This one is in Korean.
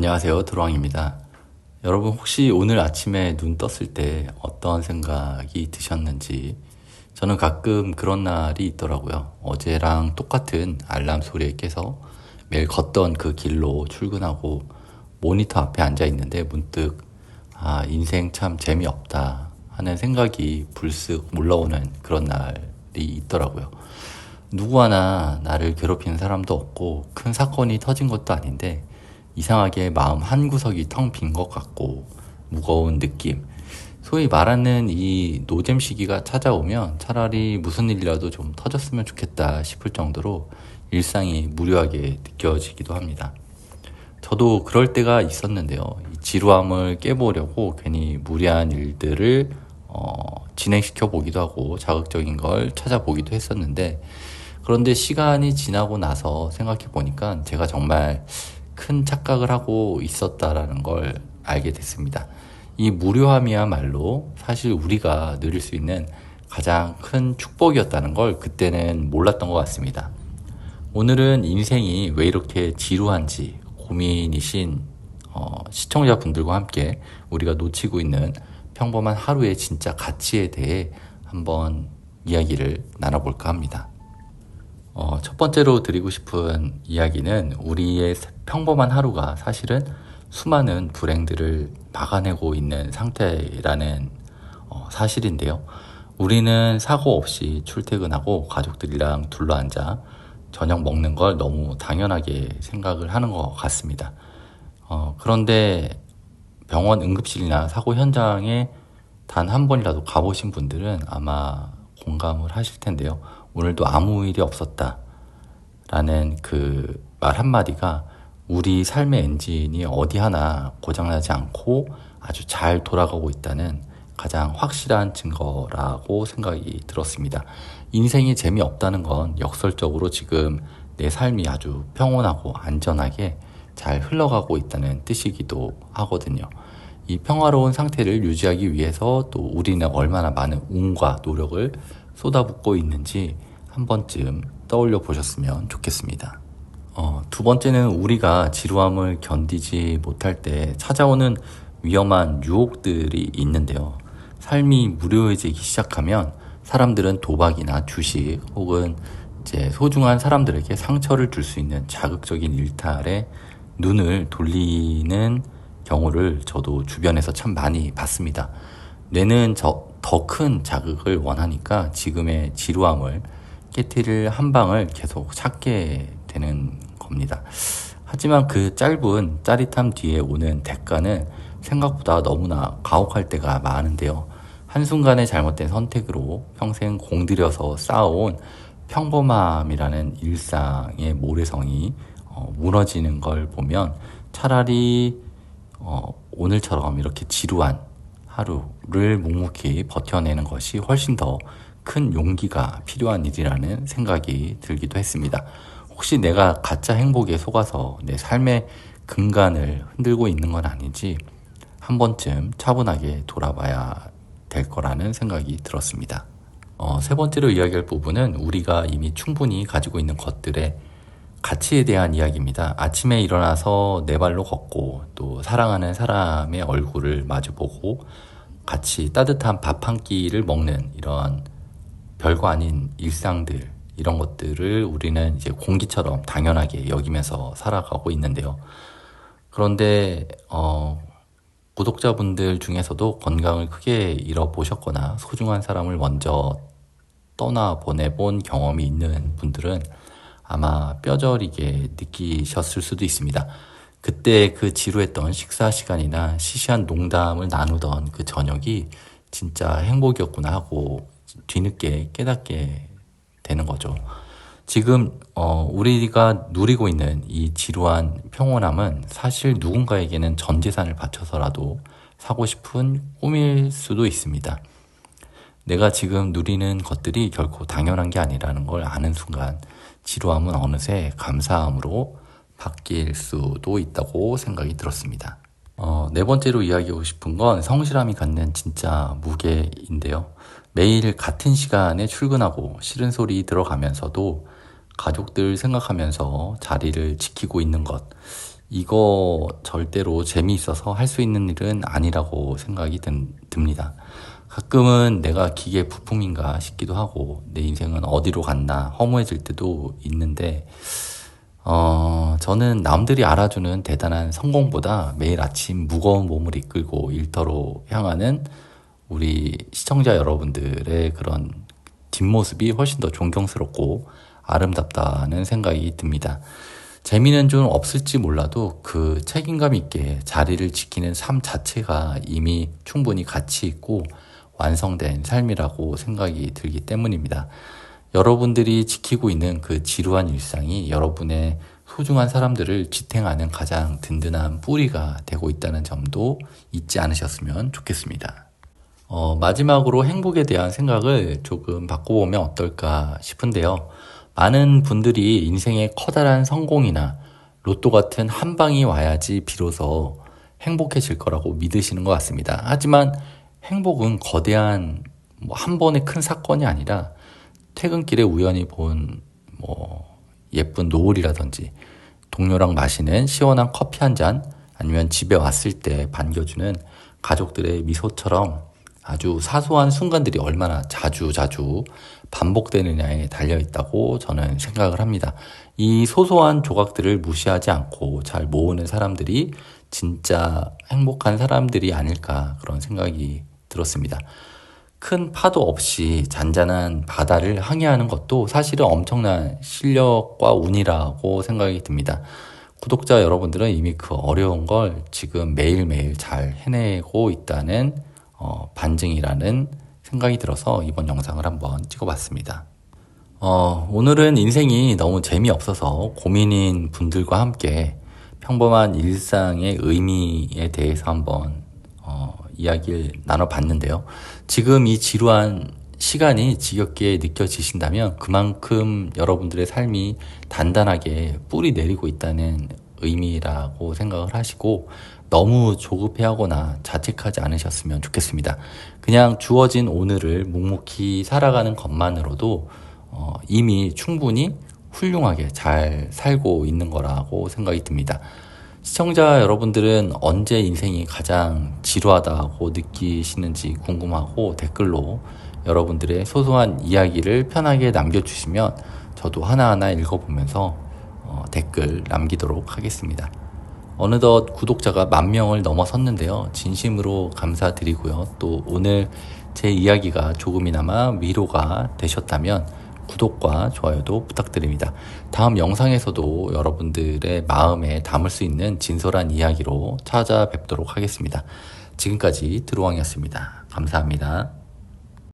안녕하세요, 드로왕입니다. 여러분 혹시 오늘 아침에 눈 떴을 때 어떤 생각이 드셨는지 저는 가끔 그런 날이 있더라고요. 어제랑 똑같은 알람 소리에 깨서 매일 걷던 그 길로 출근하고 모니터 앞에 앉아 있는데 문득 인생 참 재미없다 하는 생각이 불쑥 올라오는 그런 날이 있더라고요. 누구 하나 나를 괴롭히는 사람도 없고 큰 사건이 터진 것도 아닌데 이상하게 마음 한구석이 텅 빈 것 같고 무거운 느낌. 소위 말하는 이 노잼 시기가 찾아오면 차라리 무슨 일이라도 좀 터졌으면 좋겠다 싶을 정도로 일상이 무료하게 느껴지기도 합니다. 저도 그럴 때가 있었는데요. 이 지루함을 깨보려고 괜히 무리한 일들을 진행시켜 보기도 하고 자극적인 걸 찾아보기도 했었는데, 그런데 시간이 지나고 나서 생각해 보니까 제가 정말 큰 착각을 하고 있었다라는 걸 알게 됐습니다. 이 무료함이야말로 사실 우리가 누릴 수 있는 가장 큰 축복이었다는 걸 그때는 몰랐던 것 같습니다. 오늘은 인생이 왜 이렇게 지루한지 고민이신 시청자분들과 함께 우리가 놓치고 있는 평범한 하루의 진짜 가치에 대해 한번 이야기를 나눠볼까 합니다. 첫 번째로 드리고 싶은 이야기는 우리의 평범한 하루가 사실은 수많은 불행들을 막아내고 있는 상태라는 사실인데요. 우리는 사고 없이 출퇴근하고 가족들이랑 둘러앉아 저녁 먹는 걸 너무 당연하게 생각을 하는 것 같습니다. 그런데 병원 응급실이나 사고 현장에 단 한 번이라도 가보신 분들은 아마 공감을 하실 텐데요. 오늘도 아무 일이 없었다 라는 그 말 한마디가 우리 삶의 엔진이 어디 하나 고장나지 않고 아주 잘 돌아가고 있다는 가장 확실한 증거라고 생각이 들었습니다. 인생이 재미없다는 건 역설적으로 지금 내 삶이 아주 평온하고 안전하게 잘 흘러가고 있다는 뜻이기도 하거든요. 이 평화로운 상태를 유지하기 위해서 또 우리는 얼마나 많은 운과 노력을 쏟아붓고 있는지 한 번쯤 떠올려 보셨으면 좋겠습니다. 두 번째는 우리가 지루함을 견디지 못할 때 찾아오는 위험한 유혹들이 있는데요. 삶이 무료해지기 시작하면 사람들은 도박이나 주식 혹은 이제 소중한 사람들에게 상처를 줄 수 있는 자극적인 일탈에 눈을 돌리는 경우를 저도 주변에서 참 많이 봤습니다. 뇌는 더 큰 자극을 원하니까 지금의 지루함을 깨트릴 한 방을 계속 찾게 되는 겁니다. 하지만 그 짧은 짜릿함 뒤에 오는 대가는 생각보다 너무나 가혹할 때가 많은데요. 한순간의 잘못된 선택으로 평생 공들여서 쌓아온 평범함이라는 일상의 모래성이 무너지는 걸 보면 차라리 오늘처럼 이렇게 지루한 하루를 묵묵히 버텨내는 것이 훨씬 더 큰 용기가 필요한 일이라는 생각이 들기도 했습니다. 혹시 내가 가짜 행복에 속아서 내 삶의 근간을 흔들고 있는 건 아닌지 한 번쯤 차분하게 돌아봐야 될 거라는 생각이 들었습니다. 세 번째로 이야기할 부분은 우리가 이미 충분히 가지고 있는 것들의 가치에 대한 이야기입니다. 아침에 일어나서 네 발로 걷고 또 사랑하는 사람의 얼굴을 마주보고 같이 따뜻한 밥 한 끼를 먹는 이런 별거 아닌 일상들, 이런 것들을 우리는 이제 공기처럼 당연하게 여기면서 살아가고 있는데요. 그런데 구독자분들 중에서도 건강을 크게 잃어보셨거나 소중한 사람을 먼저 떠나보내본 경험이 있는 분들은 아마 뼈저리게 느끼셨을 수도 있습니다. 그때 그 지루했던 식사 시간이나 시시한 농담을 나누던 그 저녁이 진짜 행복이었구나 하고 뒤늦게 깨닫게 되는 거죠. 지금 우리가 누리고 있는 이 지루한 평온함은 사실 누군가에게는 전 재산을 바쳐서라도 사고 싶은 꿈일 수도 있습니다. 내가 지금 누리는 것들이 결코 당연한 게 아니라는 걸 아는 순간 지루함은 어느새 감사함으로 바뀔 수도 있다고 생각이 들었습니다. 네 번째로 이야기하고 싶은 건 성실함이 갖는 진짜 무게인데요. 매일 같은 시간에 출근하고 싫은 소리 들어가면서도 가족들 생각하면서 자리를 지키고 있는 것. 이거 절대로 재미있어서 할 수 있는 일은 아니라고 생각이 듭니다. 가끔은 내가 기계 부품인가 싶기도 하고 내 인생은 어디로 갔나 허무해질 때도 있는데 저는 남들이 알아주는 대단한 성공보다 매일 아침 무거운 몸을 이끌고 일터로 향하는 우리 시청자 여러분들의 그런 뒷모습이 훨씬 더 존경스럽고 아름답다는 생각이 듭니다. 재미는 좀 없을지 몰라도 그 책임감 있게 자리를 지키는 삶 자체가 이미 충분히 가치 있고 완성된 삶이라고 생각이 들기 때문입니다. 여러분들이 지키고 있는 그 지루한 일상이 여러분의 소중한 사람들을 지탱하는 가장 든든한 뿌리가 되고 있다는 점도 잊지 않으셨으면 좋겠습니다. 마지막으로 행복에 대한 생각을 조금 바꿔보면 어떨까 싶은데요. 많은 분들이 인생의 커다란 성공이나 로또 같은 한 방이 와야지 비로소 행복해질 거라고 믿으시는 것 같습니다. 하지만 행복은 거대한 한 번의 큰 사건이 아니라 퇴근길에 우연히 본 예쁜 노을이라든지 동료랑 마시는 시원한 커피 한 잔, 아니면 집에 왔을 때 반겨주는 가족들의 미소처럼 아주 사소한 순간들이 얼마나 자주 반복되느냐에 달려있다고 저는 생각을 합니다. 이 소소한 조각들을 무시하지 않고 잘 모으는 사람들이 진짜 행복한 사람들이 아닐까, 그런 생각이 들었습니다. 큰 파도 없이 잔잔한 바다를 항해하는 것도 사실은 엄청난 실력과 운이라고 생각이 듭니다. 구독자 여러분들은 이미 그 어려운 걸 지금 매일매일 잘 해내고 있다는 반증이라는 생각이 들어서 이번 영상을 한번 찍어봤습니다. 오늘은 인생이 너무 재미없어서 고민인 분들과 함께 평범한 일상의 의미에 대해서 한번 이야기를 나눠봤는데요. 지금 이 지루한 시간이 지겹게 느껴지신다면 그만큼 여러분들의 삶이 단단하게 뿌리 내리고 있다는 의미라고 생각을 하시고, 너무 조급해하거나 자책하지 않으셨으면 좋겠습니다. 그냥 주어진 오늘을 묵묵히 살아가는 것만으로도 이미 충분히 훌륭하게 잘 살고 있는 거라고 생각이 듭니다. 시청자 여러분들은 언제 인생이 가장 지루하다고 느끼시는지 궁금하고 댓글로 여러분들의 소소한 이야기를 편하게 남겨주시면 저도 하나하나 읽어보면서 댓글 남기도록 하겠습니다. 어느덧 구독자가 10,000명을 넘어섰는데요. 진심으로 감사드리고요. 또 오늘 제 이야기가 조금이나마 위로가 되셨다면 구독과 좋아요도 부탁드립니다. 다음 영상에서도 여러분들의 마음에 담을 수 있는 진솔한 이야기로 찾아뵙도록 하겠습니다. 지금까지 드루왕이었습니다. 감사합니다.